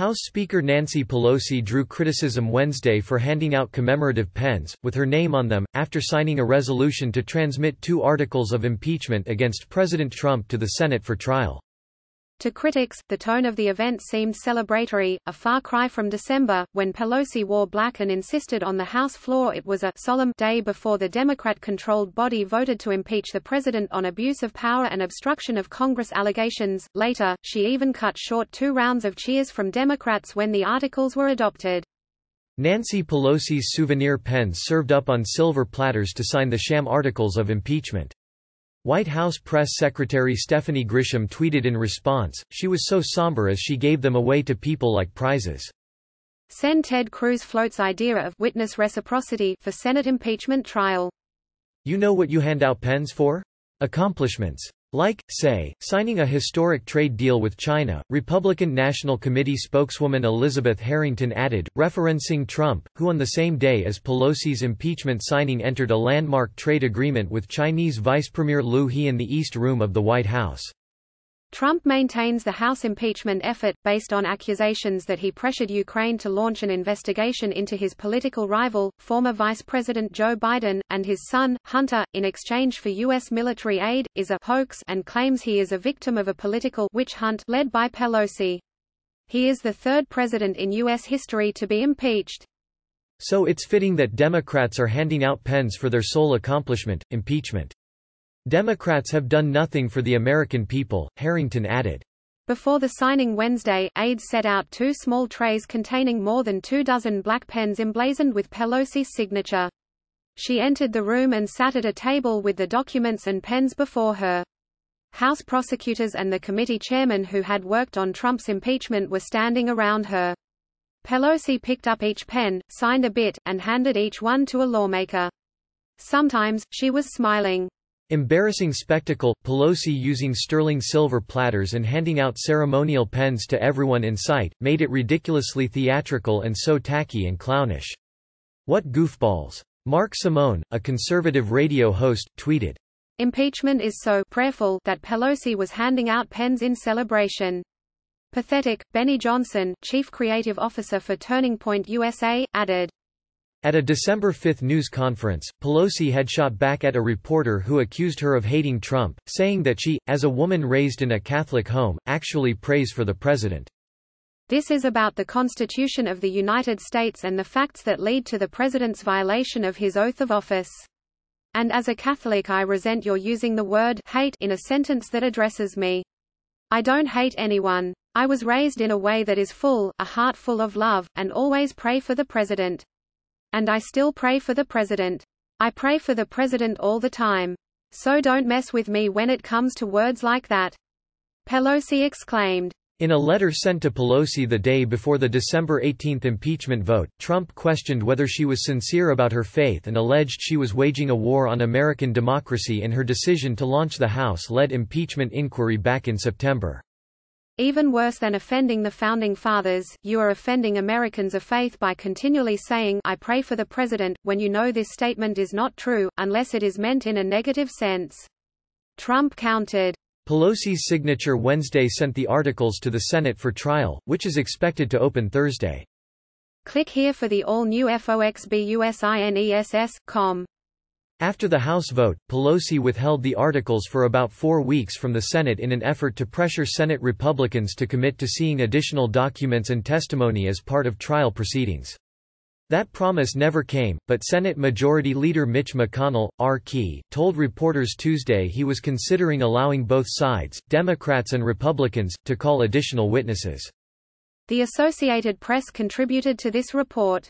House Speaker Nancy Pelosi drew criticism Wednesday for handing out commemorative pens, with her name on them, after signing a resolution to transmit 2 articles of impeachment against President Trump to the Senate for trial. To critics, the tone of the event seemed celebratory, a far cry from December, when Pelosi wore black and insisted on the House floor it was a solemn day before the Democrat-controlled body voted to impeach the president on abuse of power and obstruction of Congress allegations. Later, she even cut short 2 rounds of cheers from Democrats when the articles were adopted. Nancy Pelosi's souvenir pens served up on silver platters to sign the sham articles of impeachment. White House Press Secretary Stephanie Grisham tweeted in response, "She was so somber as she gave them away to people like prizes." Sen. Ted Cruz floats idea of witness reciprocity for Senate impeachment trial. You know what you hand out pens for? Accomplishments. Like, say, signing a historic trade deal with China, Republican National Committee spokeswoman Elizabeth Harrington added, referencing Trump, who on the same day as Pelosi's impeachment signing entered a landmark trade agreement with Chinese Vice Premier Liu He in the East Room of the White House. Trump maintains the House impeachment effort, based on accusations that he pressured Ukraine to launch an investigation into his political rival, former Vice President Joe Biden, and his son, Hunter, in exchange for U.S. military aid, is a hoax and claims he is a victim of a political witch hunt led by Pelosi. He is the 3rd president in U.S. history to be impeached. So it's fitting that Democrats are handing out pens for their sole accomplishment, impeachment. Democrats have done nothing for the American people, Harrington added. Before the signing Wednesday, aides set out 2 small trays containing more than 2 dozen black pens emblazoned with Pelosi's signature. She entered the room and sat at a table with the documents and pens before her. House prosecutors and the committee chairman who had worked on Trump's impeachment were standing around her. Pelosi picked up each pen, signed a bit, and handed each one to a lawmaker. Sometimes, she was smiling. Embarrassing spectacle, Pelosi using sterling silver platters and handing out ceremonial pens to everyone in sight, made it ridiculously theatrical and so tacky and clownish. What goofballs. Mark Simone, a conservative radio host, tweeted. Impeachment is so prayerful that Pelosi was handing out pens in celebration. Pathetic. Benny Johnson, chief creative officer for Turning Point USA, added. At a December 5 news conference, Pelosi had shot back at a reporter who accused her of hating Trump, saying that she, as a woman raised in a Catholic home, actually prays for the president. This is about the Constitution of the United States and the facts that lead to the president's violation of his oath of office. And as a Catholic I resent your using the word hate in a sentence that addresses me. I don't hate anyone. I was raised in a way that is full, a heart full of love, and always pray for the president. And I still pray for the president. I pray for the president all the time. So don't mess with me when it comes to words like that. Pelosi exclaimed. In a letter sent to Pelosi the day before the December 18 impeachment vote, Trump questioned whether she was sincere about her faith and alleged she was waging a war on American democracy in her decision to launch the House-led impeachment inquiry back in September. Even worse than offending the Founding Fathers, you are offending Americans of faith by continually saying, I pray for the president, when you know this statement is not true, unless it is meant in a negative sense. Trump countered. Pelosi's signature Wednesday sent the articles to the Senate for trial, which is expected to open Thursday. Click here for the all-new foxbusines.com. After the House vote, Pelosi withheld the articles for about 4 weeks from the Senate in an effort to pressure Senate Republicans to commit to seeing additional documents and testimony as part of trial proceedings. That promise never came, but Senate Majority Leader Mitch McConnell, RK, told reporters Tuesday he was considering allowing both sides, Democrats and Republicans, to call additional witnesses. The Associated Press contributed to this report.